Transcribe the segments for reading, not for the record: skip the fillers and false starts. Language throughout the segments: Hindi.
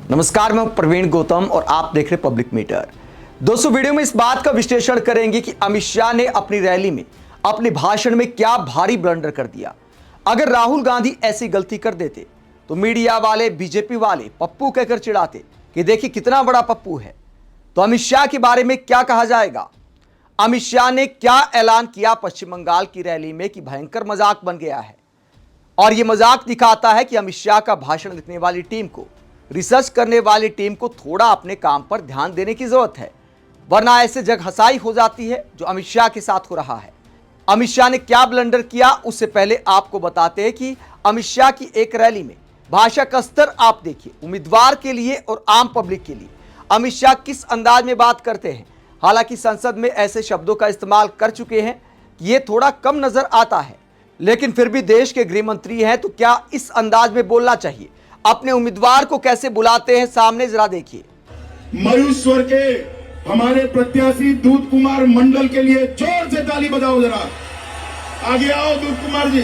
नमस्कार, मैं प्रवीण गौतम और आप देख रहे पब्लिक मीटर। दोस्तों, वीडियो में इस बात का विश्लेषण करेंगे कि अमित शाह ने अपनी रैली में अपने भाषण में क्या भारी ब्लंडर कर दिया। अगर राहुल गांधी ऐसी गलती कर देते तो मीडिया वाले, बीजेपी वाले पप्पू कहकर चिढ़ाते कि देखिए कितना बड़ा पप्पू है। तो अमित शाह के बारे में क्या कहा जाएगा? अमित शाह ने क्या ऐलान किया पश्चिम बंगाल की रैली में कि भयंकर मजाक बन गया है। और यह मजाक दिखाता है कि अमित शाह का भाषण लिखने वाली टीम को, रिसर्च करने वाली टीम को थोड़ा अपने काम पर ध्यान देने की जरूरत है, वरना ऐसे जग हंसाई हो जाती है जो अमित शाह के साथ हो रहा है। अमित शाह ने क्या ब्लंडर किया, उससे पहले आपको बताते हैं कि अमित शाह की एक रैली में भाषा का स्तर आप देखिए। उम्मीदवार के लिए और आम पब्लिक के लिए अमित शाह किस अंदाज में बात करते हैं। हालांकि संसद में ऐसे शब्दों का इस्तेमाल कर चुके हैं कि ये थोड़ा कम नजर आता है, लेकिन फिर भी देश के गृह मंत्री हैं तो क्या इस अंदाज में बोलना चाहिए। अपने उम्मीदवार को कैसे बुलाते हैं सामने जरा देखिए। मयूश्वर के हमारे प्रत्याशी दूध कुमार मंडल के लिए जोर से ताली बजाओ जरा। आगे आओ दूध कुमार जी,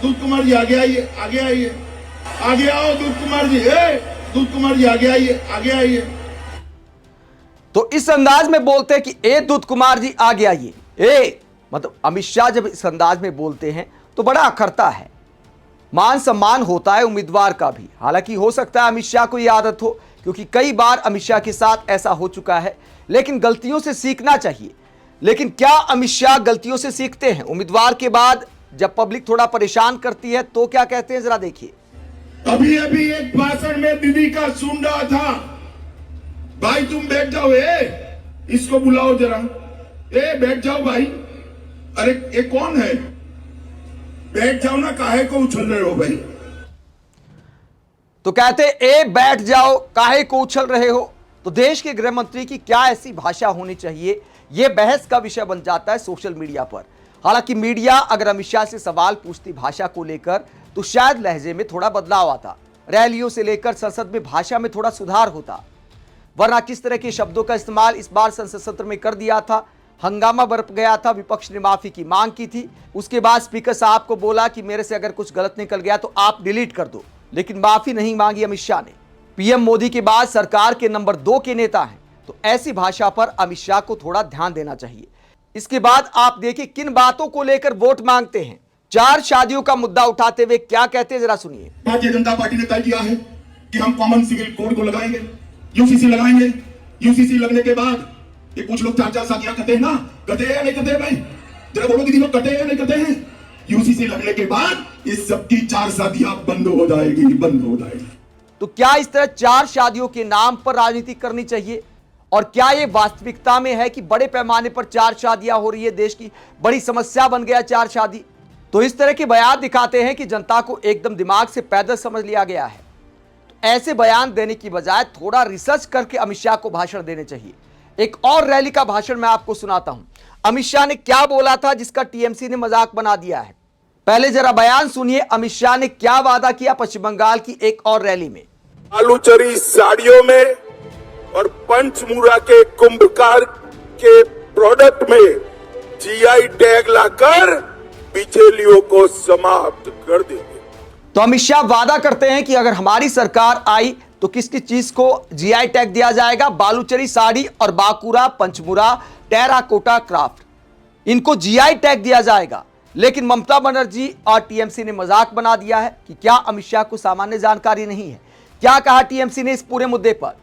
दूध कुमार जी आगे आइए, आगे आइए। आगे आओ दूध कुमार जी, दूध कुमार जी आगे आइए, आगे आइए। तो इस अंदाज में बोलते हैं कि दूध कुमार जी आगे आइए। मतलब अमित शाह जब इस अंदाज में बोलते हैं तो बड़ा अखरता है, मान सम्मान होता है उम्मीदवार का भी। हालांकि हो सकता है अमित शाह को यह आदत हो, क्योंकि कई बार अमित शाह के साथ ऐसा हो चुका है, लेकिन गलतियों से सीखना चाहिए। लेकिन क्या अमित शाह गलतियों से सीखते हैं? उम्मीदवार के बाद जब पब्लिक थोड़ा परेशान करती है तो क्या कहते हैं, जरा देखिए। अभी अभी एक भाषण में दीदी का सुन रहा था, भाई तुम बैठ जाओ, इसको बुलाओ जरा, बैठ जाओ भाई। अरे ये कौन है? बैठ जाओ ना, काहे को उछल रहे हो भाई? तो कहते बैठ जाओ, काहे को उछल रहे हो। तो देश के गृह मंत्री की क्या ऐसी भाषा होनी चाहिए, यह बहस का विषय बन जाता है सोशल मीडिया पर। हालांकि मीडिया अगर अमित शाह से सवाल पूछती भाषा को लेकर तो शायद लहजे में थोड़ा बदलाव आता, रैलियों से लेकर संसद में भाषा में थोड़ा सुधार होता, वरना किस तरह के शब्दों का इस्तेमाल इस बार संसद सत्र में कर दिया था। हंगामा बरप गया था, विपक्ष ने माफी की मांग की थी। उसके बाद स्पीकर साहब को बोला कि मेरे से अगर कुछ गलत निकल गया तो आप डिलीट कर दो, लेकिन माफी नहीं मांगी अमित शाह ने। पीएम मोदी के बाद सरकार के नंबर 2 के नेता हैं, तो ऐसी भाषा पर अमित शाह को थोड़ा ध्यान देना चाहिए। इसके बाद आप देखिए किन बातों को लेकर वोट मांगते हैं। 4 शादियों का मुद्दा उठाते हुए क्या कहते हैं, जरा सुनिए। भारतीय जनता पार्टी ने तय किया है कि हम कॉमन सिविल कोड को लगाएंगे, यूसीसी लगाएंगे। यूसीसी लगने के बाद ये कुछ लोग 4-4 शादियां करते हैं ना, करते हैं नहीं करते भाई? जरा बोलो दीदी, लोग करते हैं नहीं करते हैं? यूसीसी लगने के बाद इस सबकी 4 शादियां बंद हो जाएगी, बंद हो जाएगी। तो क्या इस तरह 4 शादियों के नाम पर राजनीति करनी चाहिए? और क्या यह वास्तविकता में है कि बड़े पैमाने पर 4 शादियां हो रही है, देश की बड़ी समस्या बन गया 4 शादी? तो इस तरह के बयान दिखाते हैं कि जनता को एकदम दिमाग से पैदल समझ लिया गया है। तो ऐसे बयान देने की बजाय थोड़ा रिसर्च करके अमित शाह को भाषण देने चाहिए। एक और रैली का भाषण मैं आपको सुनाता हूं, अमित शाह ने क्या बोला था जिसका टीएमसी ने मजाक बना दिया है। पहले जरा बयान सुनिए, अमित शाह ने क्या वादा किया पश्चिम बंगाल की एक और रैली में। बालूचरी साड़ियों में और पंचमुरा के कुंभकार के प्रोडक्ट में जीआई टैग लाकर बिचौलियों को समाप्त कर देंगे। तो अमित शाह वादा करते हैं कि अगर हमारी सरकार आई तो किस किस चीज को जीआई टैग दिया जाएगा। बालूचरी साड़ी और बांकुरा, पंचमुरा, टेराकोटा क्राफ्ट, इनको जीआई टैग दिया जाएगा। लेकिन ममता बनर्जी और टीएमसी ने मजाक बना दिया है कि क्या अमित शाह को सामान्य जानकारी नहीं है। क्या कहा टीएमसी ने इस पूरे मुद्दे पर?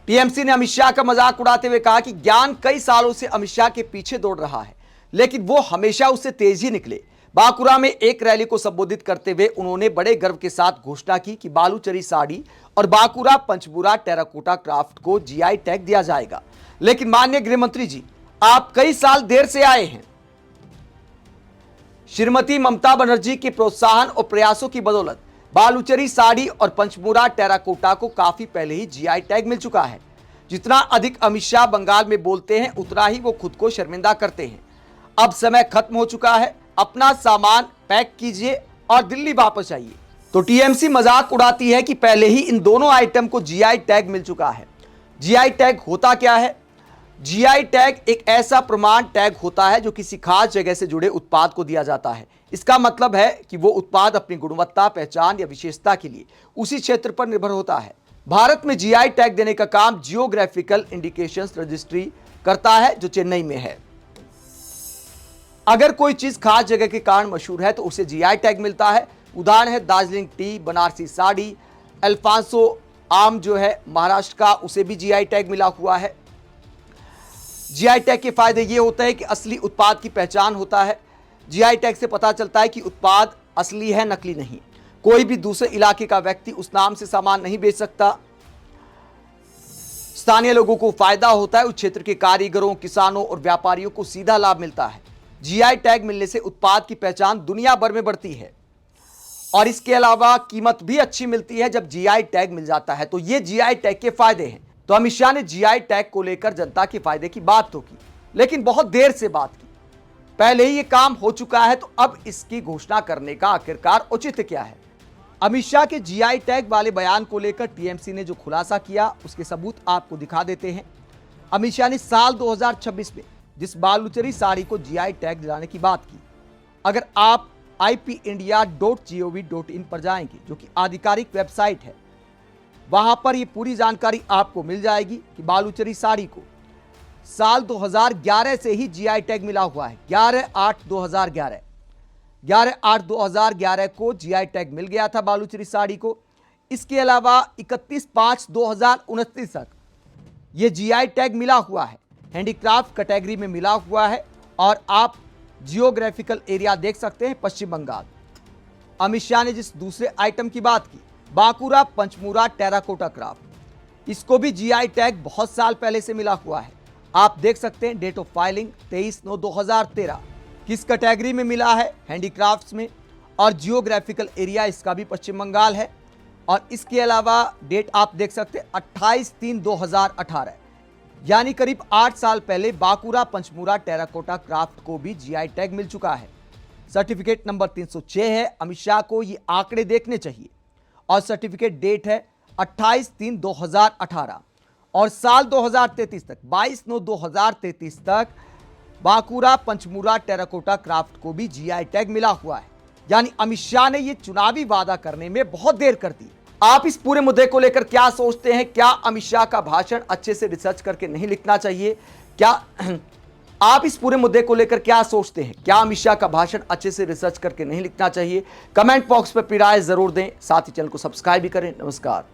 टीएमसी ने अमित शाह का मजाक उड़ाते हुए कहा कि ज्ञान कई सालों से अमित शाह के पीछे दौड़ रहा है, लेकिन वो हमेशा उससे तेज ही निकले। बांकुरा में एक रैली को संबोधित करते हुए उन्होंने बड़े गर्व के साथ घोषणा की कि बालूचरी साड़ी और बांकुरा, पंचमुरा, टेराकोटा क्राफ्ट को जीआई टैग दिया जाएगा। लेकिन माननीय गृह मंत्री जी, आप कई साल देर से आए हैं। श्रीमती ममता बनर्जी के प्रोत्साहन और प्रयासों की बदौलत बालूचरी साड़ी और पंचमुरा, टेराकोटा को काफी पहले ही जीआई टैग मिल चुका है। जितना अधिक अमित शाह बंगाल में बोलते हैं उतना ही वो खुद को शर्मिंदा करते हैं। अब समय खत्म हो चुका है, अपना सामान पैक कीजिए और दिल्ली वापस आइए। तो टीएमसी मजाक उड़ाती है कि पहले ही इन दोनों आइटम को जीआई टैग मिल चुका है। जीआई टैग होता क्या है? जीआई टैग एक ऐसा प्रमाण टैग होता है जो किसी खास जगह से जुड़े उत्पाद को दिया जाता है। इसका मतलब है कि वो उत्पाद अपनी गुणवत्ता, पहचान या विशेषता के लिए उसी क्षेत्र पर निर्भर होता है। भारत में जीआई टैग देने का काम जियोग्राफिकल इंडिकेशंस रजिस्ट्री करता है, जो चेन्नई में है। अगर कोई चीज खास जगह के कारण मशहूर है तो उसे जीआई टैग मिलता है। उदाहरण है दार्जिलिंग टी, बनारसी साड़ी, अल्फांसो आम जो है महाराष्ट्र का, उसे भी जीआई टैग मिला हुआ है। जीआई टैग के फायदे ये होते हैं कि असली उत्पाद की पहचान होता है। जीआई टैग से पता चलता है कि उत्पाद असली है, नकली नहीं। कोई भी दूसरे इलाके का व्यक्ति उस नाम से सामान नहीं बेच सकता। स्थानीय लोगों को फायदा होता है। उस क्षेत्र के कारीगरों, किसानों और व्यापारियों को सीधा लाभ मिलता है। जीआई टैग मिलने से उत्पाद की पहचान दुनिया भर में बढ़ती है और इसके अलावा कीमत भी अच्छी मिलती है जब जीआई टैग मिल जाता है। तो ये जीआई टैग के फायदे हैं। तो अमित शाह ने जीआई टैग को लेकर जनता के फायदे की बात तो की, लेकिन बहुत देर से बात की। पहले ही ये काम हो चुका है, तो अब इसकी घोषणा करने का आखिरकार औचित्य क्या है? अमित शाह के जीआई टैग वाले बयान को लेकर टीएमसी ने जो खुलासा किया, उसके सबूत आपको दिखा देते हैं। अमित शाह ने साल 2026 में जिस बालूचरी साड़ी को जीआई टैग दिलाने की बात की, अगर आप ipindia.gov.in पर जाएंगे, जो कि आधिकारिक वेबसाइट है, वहां पर ये पूरी जानकारी आपको मिल जाएगी कि बालूचरी साड़ी को साल 2011 से ही जीआई टैग मिला हुआ है। 11/8/2011 को जीआई टैग मिल गया था बालूचरी साड़ी को। इसके अलावा 31/5/2029 तक ये जीआई टैग मिला हुआ है। हैंडीक्राफ्ट कैटेगरी में मिला हुआ है और आप जियोग्राफिकल एरिया देख सकते हैं, पश्चिम बंगाल। अमित शाह ने जिस दूसरे आइटम की बात की, बांकुरा पंचमुरा टेराकोटा क्राफ्ट, इसको भी जीआई टैग बहुत साल पहले से मिला हुआ है। आप देख सकते हैं डेट ऑफ फाइलिंग 23/9/2013। किस कैटेगरी में मिला है? हैंडीक्राफ्ट्स में। और जियोग्राफिकल एरिया इसका भी पश्चिम बंगाल है। और इसके अलावा डेट आप देख सकते हैं 28/3/2018, यानी करीब 8 साल पहले बांकुरा पंचमुरा टेराकोटा क्राफ्ट को भी जीआई टैग मिल चुका है। सर्टिफिकेट नंबर 306 है। अमित शाह को ये आंकड़े देखने चाहिए और सर्टिफिकेट डेट है 28/3/2018 और साल 2033 तक 22/9/2033 तक बांकुरा पंचमुरा टेराकोटा क्राफ्ट को भी जीआई टैग मिला हुआ है। यानी अमित शाह ने ये चुनावी वादा करने में बहुत देर कर दी। आप इस पूरे मुद्दे को लेकर क्या सोचते हैं? क्या अमित शाह का भाषण अच्छे से रिसर्च करके नहीं लिखना चाहिए? क्या आप इस पूरे मुद्दे को लेकर क्या सोचते हैं? क्या अमित शाह का भाषण अच्छे से रिसर्च करके नहीं लिखना चाहिए? कमेंट बॉक्स पर अपनी राय जरूर दें। साथ ही चैनल को सब्सक्राइब भी करें। नमस्कार।